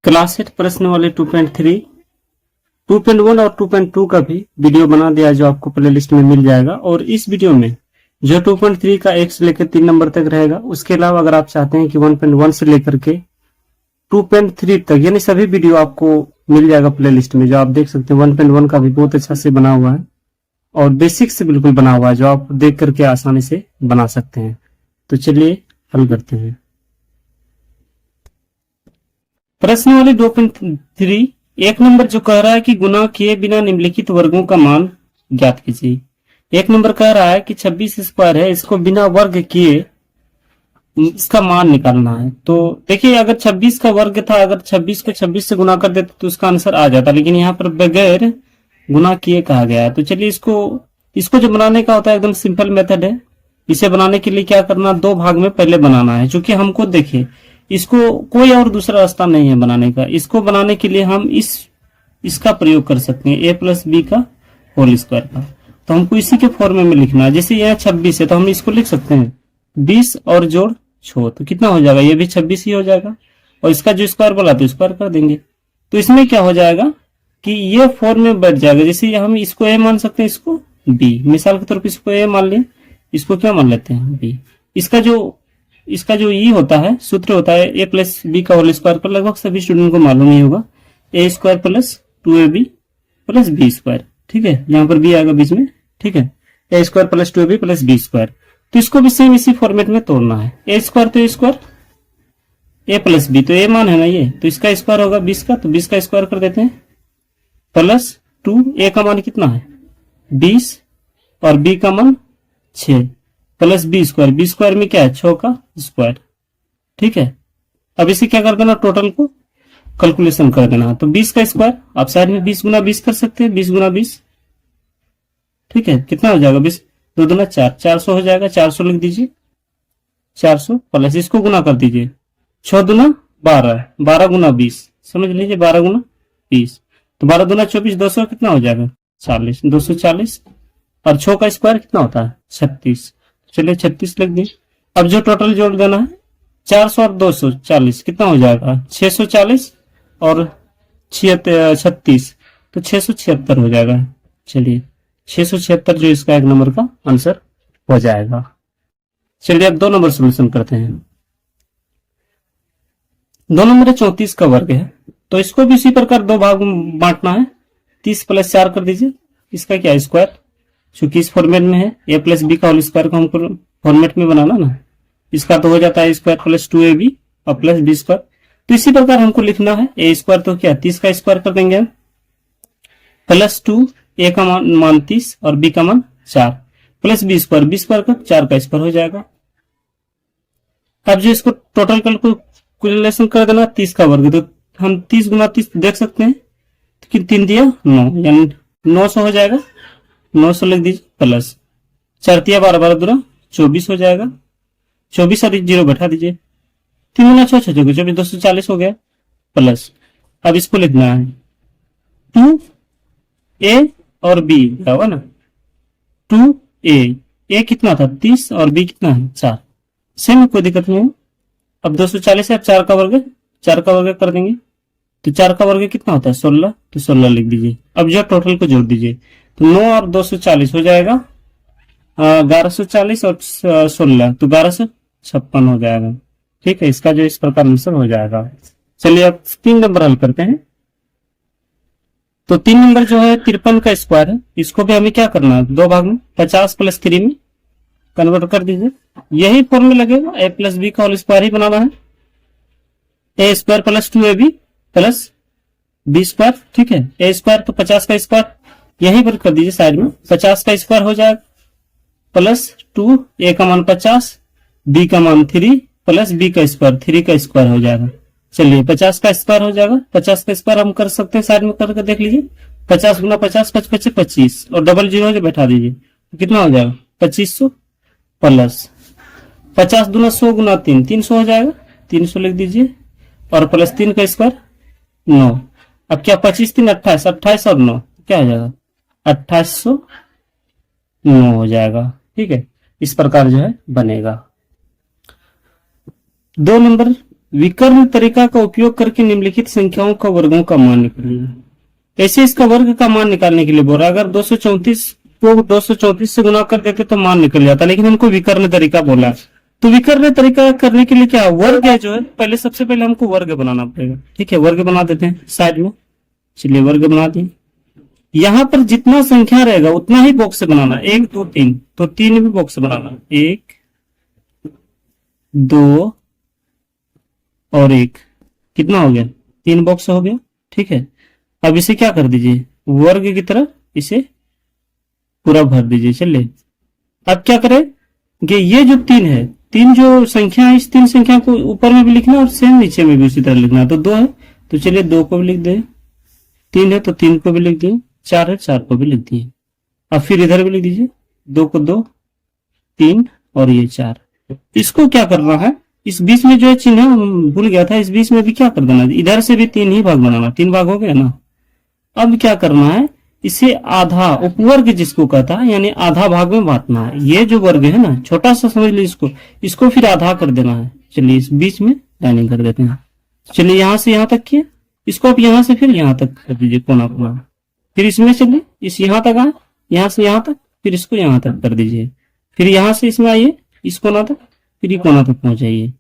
Class 8 प्रश्न वाले 2.3, 2.1 और 2.2 का भी वीडियो बना दिया है जो आपको प्लेलिस्ट में मिल जाएगा। और इस वीडियो में जो 2.3 का 1 से लेकर 3 नंबर तक रहेगा, उसके अलावा अगर आप चाहते हैं कि 1.1 से लेकर के 2.3 तक यानी सभी वीडियो आपको मिल जाएगा प्लेलिस्ट में, जो आप देख सकते हैं। 1.1 का भी बहुत अच्छा से बना हुआ है और बेसिक से बिल्कुल बना हुआ है, जो आप देख करके आसानी से बना सकते हैं। तो चलिए हल करते हैं। प्रश्न वाले 2.3, एक नंबर जो कह रहा है कि गुना किए बिना निम्नलिखित वर्गों का मान ज्ञात कीजिए। एक नंबर कह रहा है कि 26 स्क्वायर है, इसको बिना वर्ग किए इसका मान निकालना है। तो देखिए, अगर 26 का वर्ग था, अगर 26 को 26 से गुना कर देते तो उसका आंसर आ जाता, लेकिन यहाँ पर बगैर गुना किए कहा गया है। तो चलिए इसको जो बनाने का होता है एकदम सिंपल मेथड है। इसे बनाने के लिए क्या करना, दो भाग में पहले बनाना है। क्योंकि हमको देखिए, इसको कोई और दूसरा रास्ता नहीं है बनाने का। इसको बनाने के लिए हम इसका प्रयोग कर सकते हैं, a प्लस बी का होल स्क्वायर का। तो हमको इसी के फॉर्मे में लिखना है। जैसे यह 26 है तो हम इसको लिख सकते हैं 20 और जोड़ 6, तो कितना हो जाएगा, ये भी 26 ही हो जाएगा। और इसका जो स्क्वायर बोला तो स्क्वायर कर देंगे। तो इसमें क्या हो जाएगा कि ये फॉर्म में बैठ जाएगा। जैसे हम इसको a मान सकते हैं, इसको b, मिसाल के तौर पर इसको a मान लें, इसको क्या मान लेते हैं b। इसका जो ई होता है, सूत्र होता है a प्लस बी का होल स्क्वायर पर, लगभग सभी स्टूडेंट को मालूम ही होगा, a square plus 2ab plus B square. ठीक है, यहाँ पर b आएगा बीच में। ठीक है, a square plus 2ab plus B square. तो इसको भी सेम इसी फॉर्मेट में तोड़ना है। a स्क्वायर तो a square, a plus B तो a मान है ना ये, तो इसका स्क्वायर होगा 20 का, तो 20 का स्क्वायर कर देते हैं प्लस 2, a का मान कितना है 20 और b का मान 6 प्लस बी स्क्वायर में क्या है 6 का स्क्वायर। ठीक है, अब इसे क्या कर देना, टोटल को कैलकुलेशन कर देना। तो 20 का स्क्वायर आप साइड में 20 गुना 20 कर सकते हैं, 20 गुना 20। ठीक है, कितना हो जाएगा 20 2 दूना 4, 400 हो जाएगा। 400 लिख दीजिए, 400 प्लस इसको गुना कर दीजिए, 6 दूना 12, 12 गुना 20, समझ लीजिए 12 गुना 20। तो 12 दूना 24, 200 कितना हो जाएगा 40, 240। और 6 का स्क्वायर कितना होता है 36, चलिए 36 लिख दी। अब जो टोटल जोड़ देना है 400 और 240 कितना हो जाएगा 640 और 36, तो 676 हो जाएगा। चलिए 676 जो इसका एक नंबर का आंसर हो जाएगा। चलिए अब 2 नंबर सोल्यूशन करते हैं। 2 नंबर 34 का वर्ग है, तो इसको भी इसी प्रकार दो भाग में बांटना है। 30 प्लस 4 कर दीजिए, इसका क्या स्क्वायर, चूंकि इस फॉर्मेट में है a प्लस बी का होल स्क्वायर को हमको फॉर्मेट में बनाना ना, इसका तो हो जाता है स्क्वायर प्लस 2ab और प्लस बी स्क्वायर। तो इसी प्रकार हमको लिखना है a स्क्वायर, तो क्या 30 का स्क्वायर कर देंगे हम प्लस 2, a का मान 30 और b का मान 4 प्लस बी स्क्वायर का 4 का स्क्वायर हो जाएगा। अब जो इसको टोटल कैलकुलेशन कर देना 30 का वर्ग, तो हम 30 गुना 30 देख सकते हैं, तो 3 दिया 9, यानी 900 हो जाएगा। 900 लिख दीजिए प्लस 4 दिया 12, 12 दूना 24 हो जाएगा। 24 और 0 बैठा दीजिए, 3 गुना 6, 24, 240 हो गया प्लस। अब इसको लिखना है 2a और b होगा ना, 2a कितना था 30 और b कितना है 4, सेम कोई दिक्कत नहीं है। अब 240 है, अब 4 का वर्ग कर देंगे, तो 4 का वर्ग कितना होता है 16, तो 16 लिख दीजिए। अब जो टोटल को जोड़ दीजिए, तो 9 और 240 हो जाएगा 1140 और 16, तो 1256 हो जाएगा। ठीक है, इसका जो इस प्रकार आंसर हो जाएगा। चलिए अब 3 नंबर हल करते हैं। तो 3 नंबर जो है 53 का स्क्वायर है, इसको भी हमें क्या करना है, दो भाग में 50 प्लस 3 में कन्वर्ट कर दीजिए। यही फॉर्मूला लगेगा, a प्लस बी का होल स्क्वायर ही बनाना है, a square plus 2ab plus B square. ठीक है, a स्क्वायर तो 50 का स्क्वायर यहीं पर कर दीजिए साइड में, 50 का स्क्वायर हो जाएगा प्लस 2, a का मान 50, b का मान 3 प्लस b का स्क्वायर 3 का स्क्वायर हो जाएगा। चलिए 50 का स्क्वायर हो जाएगा, 50 का स्क्वायर हम कर सकते हैं, साइड में करके देख लीजिए, 50 गुना 50 55 25 और डबल 0 बैठा दीजिए, तो कितना हो जाएगा 2500 प्लस 50 दूना 100 गुना 3, 300 हो जाएगा, 300 लिख दीजिए और प्लस 3 का स्क्वायर 9। अब क्या 25 3 28, 28 और 9 क्या हो जाएगा 2809 हो जाएगा। ठीक है, इस प्रकार जो है बनेगा। 2 नंबर विकर्ण तरीका का उपयोग करके निम्नलिखित संख्याओं का वर्गों का मान निकालिए। ऐसे इसका वर्ग का मान निकालने के लिए बोल रहा है। अगर 234 को 234 से गुना कर देते तो मान निकल जाता, लेकिन हमको विकर्ण तरीका बोला। तो विकर्ण तरीका करने के लिए क्या वर्ग है जो है, पहले सबसे पहले हमको वर्ग बनाना पड़ेगा। ठीक है, वर्ग बना देते हैं साइड में। चलिए वर्ग बना दिए। यहाँ पर जितना संख्या रहेगा उतना ही बॉक्स से बनाना, 1 2 3, तो 3 भी बॉक्स बनाना, 1 2 और 1, कितना हो गया 3 बॉक्स हो गया। ठीक है, अब इसे क्या कर दीजिए, वर्ग की तरह इसे पूरा भर दीजिए। चलिए अब क्या करें कि ये जो 3 है, 3 जो संख्या है, इस 3 संख्या को ऊपर में भी लिखना और सेम नीचे में भी उसी तरह लिखना। तो 2 है तो चलिए 2 को भी लिख दे, 3 है तो 3 को भी लिख दिए, 4 है 4 को भी लिख दिए। अब फिर इधर भी लिख दीजिए, 2 को 2, 3 और ये 4। इसको क्या करना है, इस बीच में जो है चिन्ह भूल गया था, इस बीच में भी क्या कर देना, इधर से भी 3 ही भाग बनाना, 3 भाग हो गया ना। अब क्या करना है, इसे आधा उपवर्ग जिसको कहता है, यानी आधा भाग में बांटना है। ये जो वर्ग है ना, छोटा सा समझ लीजिए इसको फिर आधा कर देना है। चलिए इस बीच में लाइनिंग कर देते हैं। चलिए यहां से यहां तक किए, इसको आप यहां से फिर यहां तक कर दीजिए कोना कोना। फिर इसमें चलिए इस यहां तक आए, यहां से यहां तक, फिर इसको यहां तक कर दीजिए। फिर यहां से इसमें आइए इस कोना तक, फिर ये कोना तक पहुंच जाइए,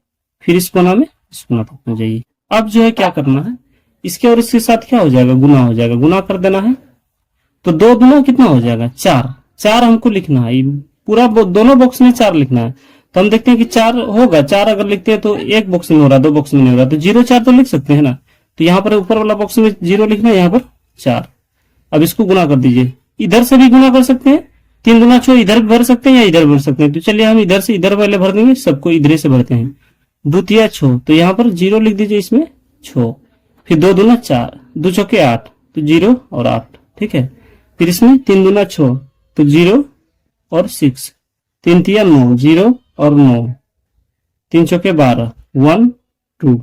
फिर इस कोना में इस कोना तक पहुंच जाइए। अब जो है क्या करना है, इसके और इसके साथ क्या हो जाएगा, गुना हो जाएगा, गुना कर देना है। तो 2 गुना कितना हो जाएगा 4, 4 हमको लिखना है, पूरा दोनों बॉक्स में 4 लिखना है। तो हम देखते हैं कि 4 होगा, 4 अगर लिखते हैं तो एक बॉक्स में हो रहा, 2 बॉक्स में नहीं हो रहा, तो 0 4 तो लिख सकते हैं ना। तो यहाँ पर ऊपर वाला बॉक्स में 0 लिखना है, यहाँ पर 4। अब इसको गुना कर दीजिए, इधर से भी गुना कर सकते हैं, 3 गुना 6 इधर भी भर सकते हैं या इधर भर सकते हैं। तो चलिए हम इधर से इधर पहले भर देंगे, सबको इधर से भरते हैं। 2 तिया 6, तो यहाँ पर 0 लिख दीजिए, इसमें 6, फिर 2 दूना 4, 2 चौके 8, तो 0 और 8। ठीक है, फिर इसमें 3 दूना 6, तो 0 और 6, 3 तिया 9, 0 और 9, 3 चौके 12, 1 2,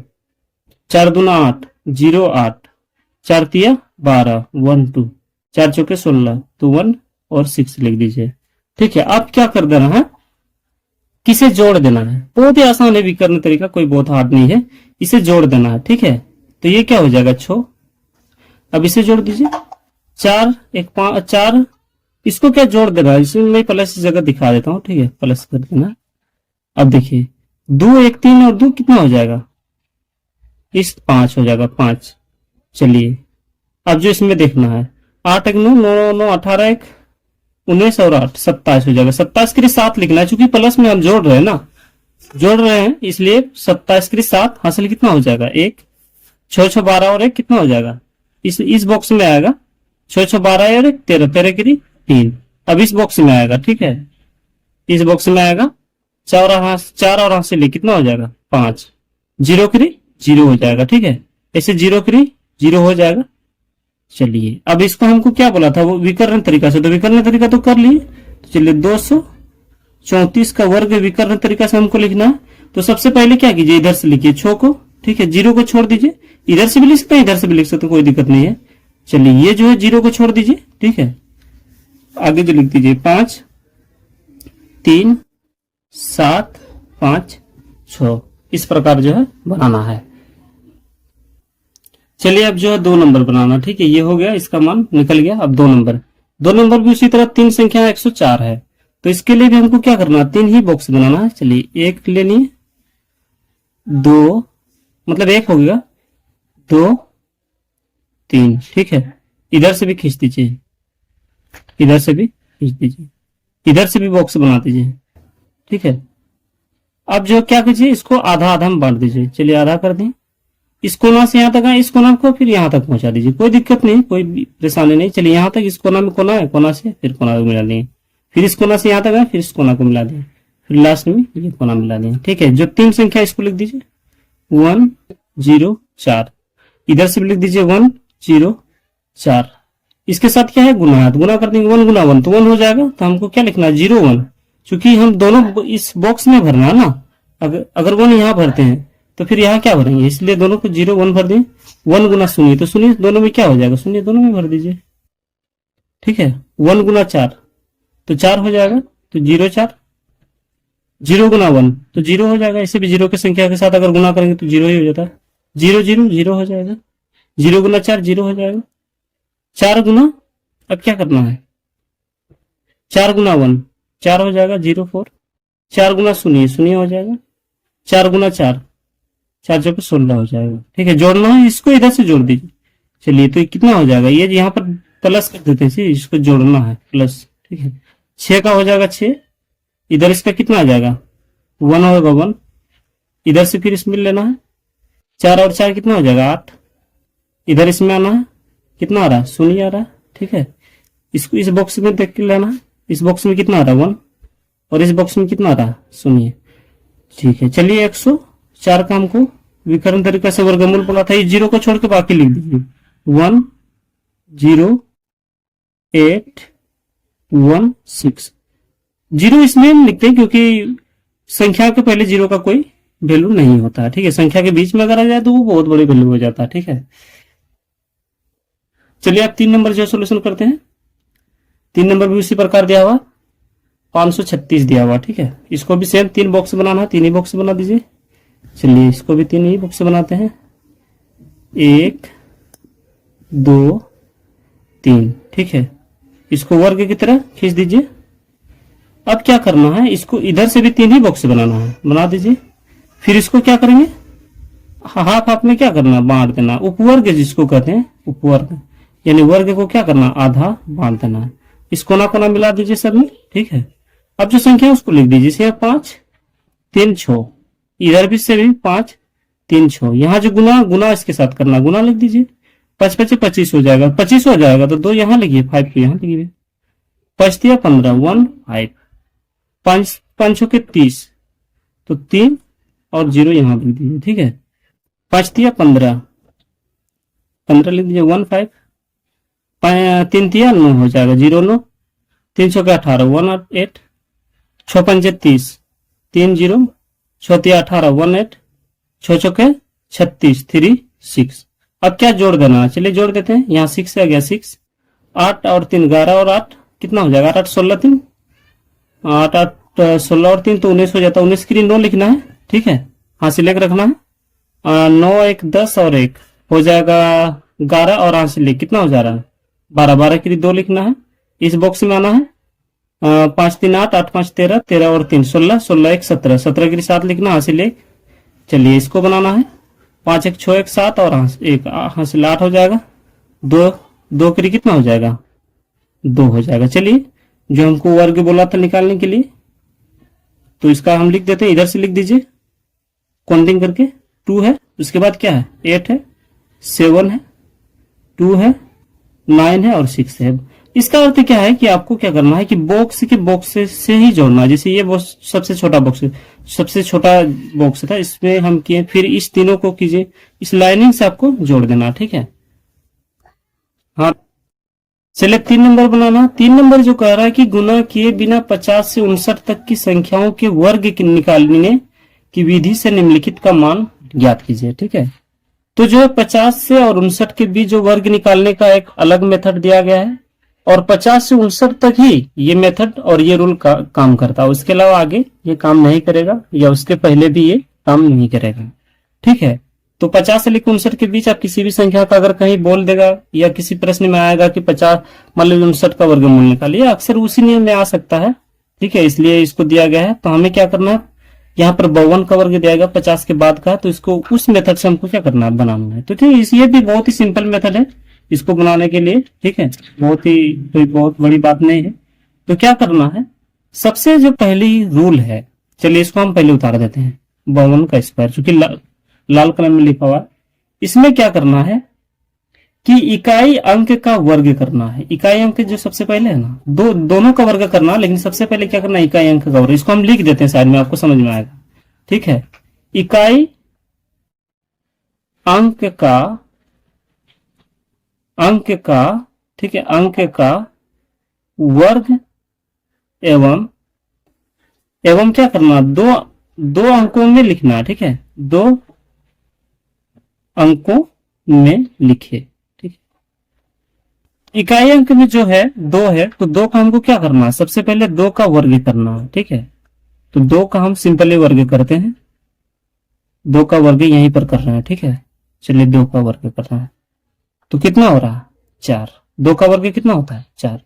4 दूना 8, 0 8, 4 तिया 12, 1 2, 4 चौके 16, तो 1 और 6 लिख दीजिए। ठीक है, अब क्या कर देना है, किसे जोड़ देना है। बहुत ही आसान है विकर्ण तरीका, कोई बहुत हार्ड नहीं है, इसे जोड़ देना है। ठीक है, तो ये क्या हो जाएगा 6। अब इसे जोड़ दीजिए, 4 1 5 4, इसको क्या जोड़ देना है, इसमें मैं प्लस की जगह दिखा देता हूँ। ठीक है, प्लस कर देना। अब देखिए 2 1 3 और 2 कितना हो जाएगा, इस 5 हो जाएगा 5। चलिए अब जो इसमें देखना है, 8 1 9 9 9 18 1 19 और 8 27 हो जाएगा। 27 के लिए 7 लिखना है, क्योंकि प्लस में हम जोड़ रहे हैं ना, जोड़ रहे हैं, इसलिए 27 के लिए 7 हासिल कितना हो जाएगा 1, 6 6 12 और 1 कितना हो जाएगा, इस बॉक्स में आएगा 6 6 12 और 1 13, 13 के लिए 3। अब इस बॉक्स में आएगा, ठीक है, इस बॉक्स में आएगा 4 और हासिल कितना हो जाएगा 5, 0 के लिए 0 हो जाएगा। ठीक है, ऐसे 0 के लिए 0 हो जाएगा। चलिए अब इसको हमको क्या बोला था, वो विकर्ण तरीका से, तो विकर्ण तरीका तो कर लिए। तो चलिए 234 का वर्ग विकर्ण तरीका से हमको लिखना है। तो सबसे पहले क्या कीजिए, इधर से लिखिए 6 को, ठीक है, 0 को छोड़ दीजिए, इधर से भी लिख सकते हैं इधर से भी लिख सकते हैं, कोई दिक्कत नहीं है। चलिए ये जो है 0 को छोड़ दीजिए, ठीक है, आगे जो लिख दीजिए 5 3 7 5 6, इस प्रकार जो है बनाना है। चलिए अब जो है 2 नंबर बनाना, ठीक है, ये हो गया, इसका मान निकल गया। अब 2 नंबर भी उसी तरह 3 संख्या 104 है, तो इसके लिए भी हमको क्या करना है, 3 ही बॉक्स बनाना है। चलिए 1 लेनी है, 2 मतलब 1 हो गया, 2 3, ठीक है, इधर से भी खींच दीजिए, इधर से भी खींच दीजिए, इधर से भी बॉक्स बना दीजिए, ठीक है। अब जो क्या कीजिए, इसको आधा आधा में बांट दीजिए। चलिए आधा कर दें, इस कोना से यहां तक आए, इस कोना को फिर यहां तक पहुंचा दीजिए, कोई दिक्कत नहीं, कोई परेशानी नहीं। चलिए यहां तक, इस कोना में कोना है, कोना से फिर कोना को मिला दें, फिर इस कोना से यहां तक आए, फिर इस कोना को मिला दें, फिर लास्ट में ये कोना मिला दें, ठीक है। जो 3 संख्या इसको लिख दीजिए 1 0 4, इधर से भी लिख दीजिए 1 0 4। इसके साथ क्या है, गुना है, तो गुना कर देंगे 1 गुना 1, तो 1 हो जाएगा। तो हमको क्या लिखना है 0 1, क्योंकि हम दोनों इस बॉक्स में भरना है ना, अगर 1 यहाँ भरते हैं तो फिर यहाँ क्या भरेंगे, इसलिए दोनों को 0 1 भर दें। 1 गुना शून्य, तो शून्य दोनों में क्या हो जाएगा, शून्य दोनों में भर दीजिए, ठीक है। 1 गुना 4, तो 4 हो जाएगा, तो 0 4, जीरो गुना वन तो जीरो हो जाएगा। इसे भी जीरो की संख्या के साथ अगर गुना करेंगे तो जीरो ही हो जाता है। जीरो जीरो जीरो हो जाएगा। जीरो गुना चार जीरो हो जाएगा। चार गुना, अब क्या करना है, चार गुना वन चार हो जाएगा, जीरो फोर। चार गुना शून्य शून्य हो जाएगा। चार गुना चार, चार चौके 16 हो जाएगा। ठीक है, जोड़ना है, इसको इधर से जोड़ दीजिए। चलिए, तो ये कितना हो जाएगा, ये यहाँ पर प्लस कर देते हैं, इसको जोड़ना है प्लस। ठीक है, 6 का हो जाएगा 6। इधर इसका कितना आ जाएगा, 1 होगा 1। इधर से फिर इसमें लेना है, 4 और 4 कितना हो जाएगा 8। इधर इसमें आना है, कितना आ रहा है, शून्य आ रहा है। ठीक है, इसको इस बॉक्स में देख के लेना है। इस बॉक्स में कितना आ रहा है 1, और इस बॉक्स में कितना आ रहा है शून्य। ठीक है, चलिए 104 का हमको विकर्ण तरीका से वर्गमूल बोला था। इस जीरो को छोड़ के बाकी लिख दीजिए, 1 0 8 1 6। जीरो इसमें हम लिखते हैं क्योंकि संख्या के पहले जीरो का कोई वैल्यू नहीं होता है। ठीक है, संख्या के बीच में अगर आ जाए तो वो बहुत बड़ी वैल्यू हो जाता है। ठीक है, चलिए आप 3 नंबर जो सोल्यूशन करते हैं। 3 नंबर भी उसी प्रकार दिया हुआ, 536 दिया हुआ। ठीक है, इसको भी सेम 3 बॉक्स बनाना है, 3 ही बॉक्स बना दीजिए। चलिए, इसको भी 3 ही बॉक्स बनाते हैं, 1 2 3। ठीक है, इसको वर्ग की तरह खींच दीजिए। अब क्या करना है, इसको इधर से भी 3 ही बॉक्स बनाना है, बना दीजिए। फिर इसको क्या करेंगे, हाफ हाफ में क्या करना, बांट देना। उपवर्ग जिसको कहते हैं, उपवर्ग यानी वर्ग को क्या करना, आधा बांट देना है। इस कोना कोना मिला दीजिए सब में। ठीक है, अब जो संख्या है उसको लिख दीजिए, जैसे 5 3 6। इधर भी से भी 5 3 6। यहाँ जो गुना गुना इसके साथ करना, गुना लिख दीजिए। 5 5 25 हो जाएगा, 25 हो जाएगा तो 2 यहाँ लिखिए, 5 को यहाँ लिखिए। 5 3 15 1 5। 5 5 के 30 तो 3 और 0 यहाँ लिख दीजिए। ठीक है, 5 3 15 15 लिख दीजिए, 1 5। 3 3 9 हो जाएगा, 0 9। 3 6 के 18 1 8। 6 5 30 3 0। 6 3 18 1 8। 6 6 के 36 3 6। अब क्या जोड़ देना है, चलिए जोड़ देते हैं। यहाँ 6 आ गया, 6 8 और 3 11 और 8 कितना हो जाएगा, 8 8 16 3 8 8 16 और 3 तो 19 हो जाता है। 19 के लिए 9 लिखना है। ठीक है, हाँ से लेकर रखना है। 9 1 10 और 1 हो जाएगा 11 और हाँ से ले कितना हो जा रहा है 12। 12 के लिए 2 लिखना है। इस बॉक्स में आना है, 5 3 8 8 5 13 13 और 3 16 16 1 17 17 के लिए 7 लिखना, हाँ से ले। चलिए, इसको बनाना है, 5 1 6 1 7 और एक हासिल 8 हो जाएगा। 2 2 के लिए कितना हो जाएगा, 2 हो जाएगा। चलिए, जो हमको वर्ग बोला था निकालने के लिए, तो इसका हम लिख देते हैं, इधर से लिख दीजिए काउंटिंग करके। 2 है, उसके बाद क्या है, 8 है, 7 है, 2 है, 9 है और 6 है। इसका अर्थ क्या है कि आपको क्या करना है कि बॉक्स के बॉक्स से ही जोड़ना है। जैसे ये बॉक्स सबसे छोटा बॉक्स है, सबसे छोटा बॉक्स था, इसमें हम किए, फिर इस तीनों को कीजिए, इस लाइनिंग से आपको जोड़ देना। ठीक है, हाँ। चलिए 3 नंबर बनाना। 3 नंबर जो कह रहा है कि गुना किए बिना 50 से 59 तक की संख्याओं के वर्ग की निकालने की विधि से निम्नलिखित का मान ज्ञात कीजिए। ठीक है, तो जो 50 से और 59 के बीच जो वर्ग निकालने का एक अलग मेथड दिया गया है, और 50 से 59 तक ही ये मेथड और ये रूल काम करता है। उसके अलावा आगे ये काम नहीं करेगा, या उसके पहले भी ये काम नहीं करेगा। ठीक है, तो 50 से लेकर 59 के बीच आप किसी भी संख्या का अगर कहीं बोल देगा, या किसी प्रश्न में आएगा कि 50 मतलब 59 का वर्गमूल निकालिए, अक्सर उसी नियम में आ सकता है। ठीक है, इसलिए इसको दिया गया है। तो हमें क्या करना है, यहाँ पर 52 का वर्ग दिया गया 50 के बाद का, तो इसको उस मेथड से हमको क्या करना है, बनाना है। तो ठीक है, ये भी बहुत ही सिंपल मेथड है इसको बनाने के लिए। ठीक है, कोई बहुत बड़ी बात नहीं है। तो क्या करना है, सबसे जो पहली रूल है, चलिए इसको हम पहले उतार देते हैं, 52 का स्क्वायर, चूंकि लाल कलम में लिखा हुआ। इसमें क्या करना है कि इकाई अंक का वर्ग करना है। इकाई अंक जो सबसे पहले है ना, दोनों का वर्ग करना, लेकिन सबसे पहले क्या करना है, इकाई अंक का वर्ग। इसको हम लिख देते हैं साइड में, आपको समझ में आएगा। ठीक है, इकाई अंक का ठीक है, अंक का वर्ग एवं क्या करना, दो अंकों में लिखना है। ठीक है, 2 अंकों में लिखे। ठीक है, इकाई अंक में जो है 2 है, तो 2 का हमको क्या करना है, सबसे पहले 2 का वर्ग करना है। ठीक है, तो 2 का हम सिंपली वर्ग करते हैं, 2 का वर्ग यहीं पर कर रहे हैं, ठीक है। चलिए 2 का वर्ग कर रहे हैं तो कितना हो रहा है 4। 2 का वर्ग कितना होता है 4।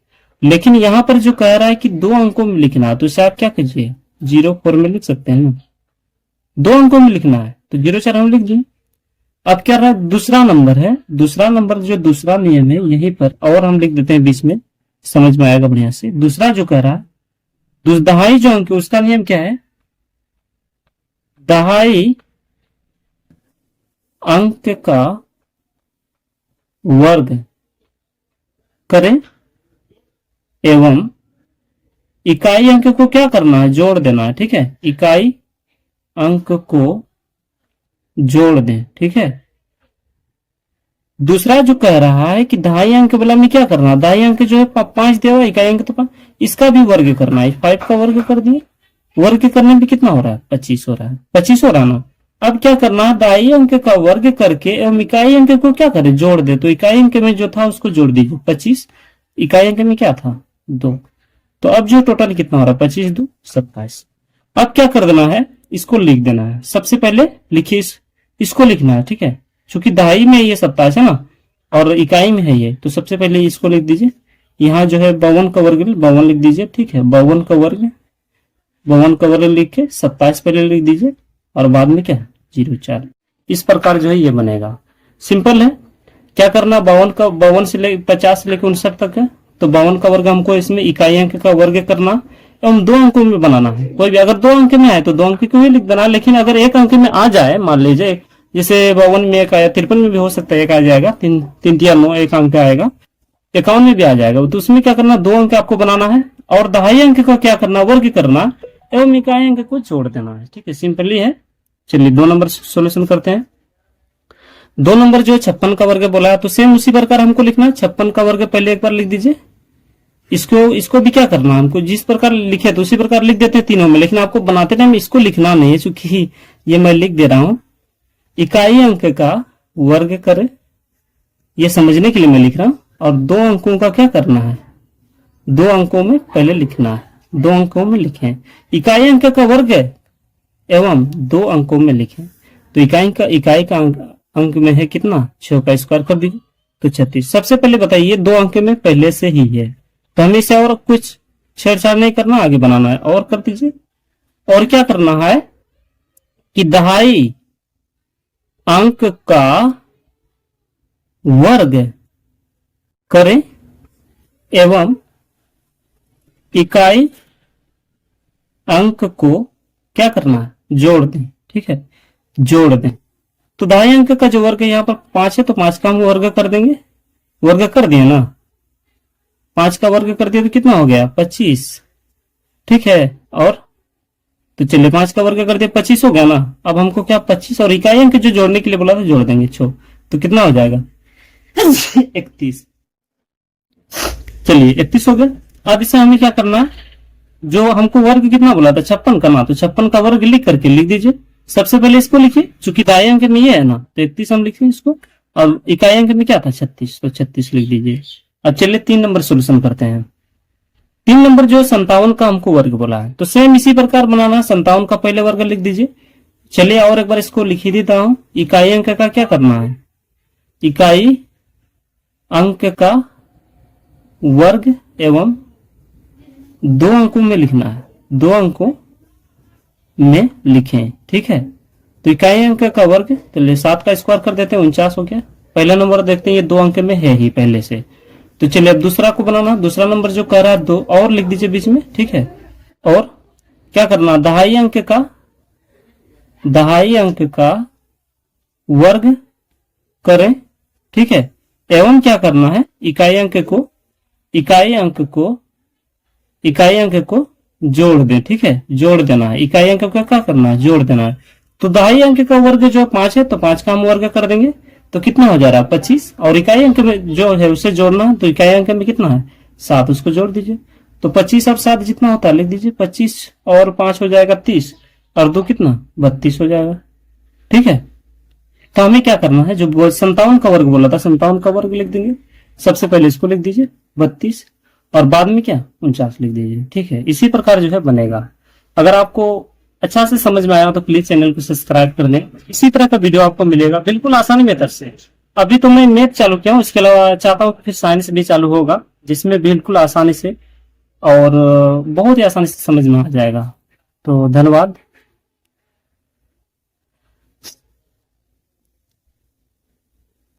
लेकिन यहां पर जो कह रहा है कि 2 अंकों में लिखना है, तो इसे आप क्या कीजिए 0 4 में लिख सकते हैं ना। 2 अंकों में लिखना है तो 0 4 हम लिख दिए। अब क्या रहा दूसरा नंबर है, दूसरा नंबर जो दूसरा नियम है यहीं पर और हम लिख देते हैं बीच में, समझ में आएगा बढ़िया से। दूसरा जो कह रहा है दहाई जो अंक उसका नियम क्या है, दहाई अंक का वर्ग करें एवं इकाई अंक को क्या करना है जोड़ देना है, ठीक है। इकाई अंक को जोड़ दें, ठीक है। दूसरा जो कह रहा है कि दहाई अंक वाला में क्या करना है, दहाई अंक जो है 5 दिया हुआ, इकाई अंक तो 5, इसका भी वर्ग करना है। 5 का वर्ग कर दिए, वर्ग करने में कितना हो रहा है 25 हो रहा है, 25 हो रहा है ना। अब क्या करना है दहाई अंक का वर्ग करके एवं इकाई अंक को क्या करें जोड़ दे। तो इकाई अंक में जो था उसको जोड़ दीजिए 25, इकाई अंक में क्या था 2, तो अब जो टोटल कितना हो रहा है 25 2 27। अब क्या कर देना है इसको लिख देना है। सबसे पहले लिखिए इसको लिखना है, ठीक है। चूंकि दहाई में ये 27 है ना और इकाई में है ये, तो सबसे पहले इसको लिख दीजिए। यहाँ जो है 52 का वर्ग 52 लिख दीजिए, ठीक है। 52 का वर्ग लिख के 27 पहले लिख दीजिए और बाद में क्या 0 4। इस प्रकार जो है ये बनेगा, सिंपल है। क्या करना 52 से 50 से लेकर 59 तक है, तो 52 का वर्ग हमको इसमें इकाई अंक का वर्ग करना एवं 2 अंकों में बनाना है। कोई भी अगर 2 अंक में आए तो 2 अंक को ही लिख देना, लेकिन अगर 1 अंक में आ जाए, मान लीजिए जैसे 52 में 1 आया, 53 में भी हो सकता है 1 आ जाएगा, 3 3 9 1 अंक आएगा, 51 में भी आ जाएगा, तो उसमें क्या करना 2 अंक आपको बनाना है और दहाई अंक का क्या करना वर्ग करना एवं इकाई अंक को जोड़ देना है, ठीक है। सिंपली है। चलिए 2 नंबर सोल्यूशन करते हैं। 2 नंबर जो 56 का वर्ग बोला है, तो सेम उसी प्रकार हमको लिखना है। 56 का वर्ग पहले एक बार लिख दीजिए, इसको भी क्या करना है हमको जिस प्रकार लिखे तो उसी प्रकार लिख देते हैं तीनों में, लेकिन आपको बनाते टाइम इसको लिखना नहीं है, चूंकि ये मैं लिख दे रहा हूं इकाई अंक का वर्ग करे, ये समझने के लिए मैं लिख रहा हूं। और 2 अंकों का क्या करना है 2 अंकों में पहले लिखना है, 2 अंकों में लिखें। इकाई अंक का वर्ग एवं 2 अंकों में लिखें, तो इकाई का अंक में है कितना 6 का स्क्वायर कर दीजिए तो 36। सबसे पहले बताइए 2 अंक में पहले से ही है, तो हमें इसे और कुछ छेड़छाड़ नहीं करना, आगे बनाना है और कर दीजिए। और क्या करना है कि दहाई अंक का वर्ग करें एवं इकाई अंक को क्या करना है जोड़ दें, ठीक है, जोड़ दें। तो दहाई अंक का जो वर्ग है यहाँ पर 5 है, तो 5 का हम वर्ग कर देंगे, वर्ग कर दिए ना, 5 का वर्ग कर दिया तो कितना हो गया 25, ठीक है। और तो चलिए 5 का वर्ग कर दिया 25 हो गया ना। अब हमको क्या 25 और इकाई अंक जो जोड़ने के लिए बोला था जोड़ देंगे, तो कितना हो जाएगा 31। चलिए 31 हो गया। अब इसे हमें क्या करना है, जो हमको वर्ग कितना बोला था 56 करना, तो 56 का वर्ग लिख करके लिख दीजिए। सबसे पहले इसको लिखिए, चूंकि दहाई अंक में ये है ना, तो 31 हम लिखें इसको, और इकाई अंक में क्या था 36, तो 36 लिख दीजिए। अब चलिए 3 नंबर सोल्यूशन करते हैं। 3 नंबर जो 57 का हमको वर्ग बोला है, तो सेम इसी प्रकार बनाना है। 57 का पहले वर्ग लिख दीजिए। चलिए और एक बार इसको लिख ही देता हूं। इकाई अंक का क्या करना है, इकाई अंक का वर्ग एवं 2 अंकों में लिखना है, 2 अंकों में लिखें, ठीक है। तो इकाई अंक का वर्ग, तो 7 का स्क्वायर कर देते हैं 49 हो गया। पहला नंबर देखते हैं ये 2 अंक में है ही पहले से, तो चलिए अब दूसरा को बनाना। दूसरा नंबर जो कह रहा है 2 और लिख दीजिए बीच में, ठीक है। और क्या करना दहाई अंक का वर्ग करें, ठीक है, एवं क्या करना है इकाई अंक को जोड़ दें, ठीक है, जोड़ देना है। इकाई अंक का क्या करना है जोड़ देना है। तो दहाई अंक का वर्ग जो 5 है, तो 5 का हम वर्ग कर देंगे, तो कितना हो जा रहा है 25। और इकाई अंक में जो है उसे जोड़ना है, तो इकाई अंक में कितना है 7, उसको जोड़ दीजिए। तो 25 और 7 जितना होता है लिख दीजिए। 25 और 5 हो जाएगा 30 और 2 कितना 32 हो जाएगा, ठीक है। तो हमें क्या करना है, जो 57 का वर्ग बोला था 57 का वर्ग लिख देंगे। सबसे पहले इसको लिख दीजिए 32 और बाद में क्या 49 लिख दीजिए, ठीक है। इसी प्रकार जो है बनेगा। अगर आपको अच्छा से समझ में आया तो प्लीज चैनल को सब्सक्राइब कर लें। इसी तरह का वीडियो आपको मिलेगा बिल्कुल आसानी मेथड से। अभी तो मैं मैथ चालू किया हूँ, इसके अलावा चाहता हूँ फिर साइंस भी चालू होगा, जिसमें बिल्कुल आसानी से और बहुत ही आसानी से समझ में आ जाएगा। तो धन्यवाद।